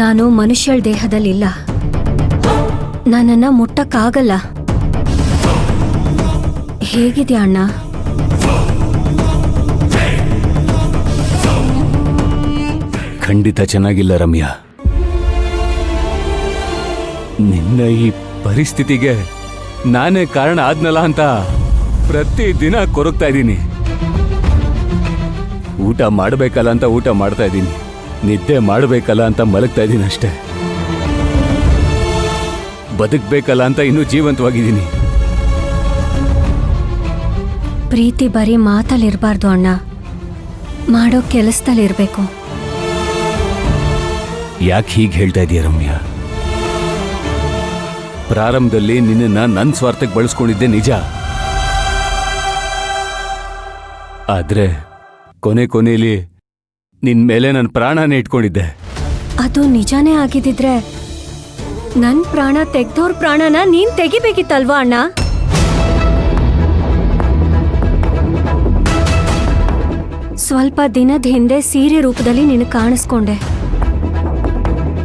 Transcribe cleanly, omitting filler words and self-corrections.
ನಾನು ಮನುಷ್ಯಳ ದೇಹದಲ್ಲಿಲ್ಲ. ನನ್ನನ್ನ ಮುಟ್ಟಕ್ಕಾಗಲ್ಲ. ಹೇಗಿದ್ಯಾ ಅಣ್ಣ? ಖಂಡಿತ ಚೆನ್ನಾಗಿಲ್ಲ ರಮ್ಯಾ. ನಿನ್ನ ಈ ಪರಿಸ್ಥಿತಿಗೆ ನಾನೇ ಕಾರಣ ಆದ್ನಲ್ಲ ಅಂತ ಪ್ರತಿದಿನ ಕೊರಗ್ತಾ ಇದ್ದೀನಿ. ಊಟ ಮಾಡಬೇಕಲ್ಲ ಅಂತ ಊಟ ಮಾಡ್ತಾ ಇದ್ದೀನಿ, ನಿದ್ದೆ ಮಾಡಬೇಕಲ್ಲ ಅಂತ ಮಲಗ್ತಾ ಇದ್ದೀನಿ ಅಷ್ಟೇ. ಬದುಕಬೇಕಲ್ಲ ಅಂತ ಇನ್ನೂ ಜೀವಂತವಾಗಿದ್ದೀನಿ. ಪ್ರೀತಿ ಬರೀ ಮಾತಲ್ಲಿರಬಾರ್ದು ಅಣ್ಣ, ಮಾಡೋ ಕೆಲಸದಲ್ಲಿರ್ಬೇಕು. ಯಾಕೆ ಹೀಗೆ ಹೇಳ್ತಾ ಇದೀಯ ರಮ್ಯಾ? ಪ್ರಾರಂಭದಲ್ಲಿ ನಿನ್ನನ್ನ ನನ್ನ ಸ್ವಾರ್ಥಕ್ಕೆ ಬಳಸ್ಕೊಂಡಿದ್ದೆ ನಿಜ. ಆದ್ರೆ ಕೊನೆಯಲ್ಲಿ ನಿನ್ ಮೇಲೆ ನನ್ನ ಪ್ರಾಣನೇ ಇಟ್ಕೊಂಡಿದ್ದೆ. ಅದು ನಿಜಾನೇ ಆಗಿದ್ದಿದ್ರೆ ನನ್ ಪ್ರಾಣ ತೆಗ್ದೋರ್ ಪ್ರಾಣನ ನೀನ್ ತೆಗಿಬೇಕಿತ್ತಲ್ವಾ ಅಣ್ಣ? ಸ್ವಲ್ಪ ದಿನದ ಹಿಂದೆ ಸೀರೆ ರೂಪದಲ್ಲಿ ನಿನಗೆ ಕಾಣಿಸ್ಕೊಂಡೆ.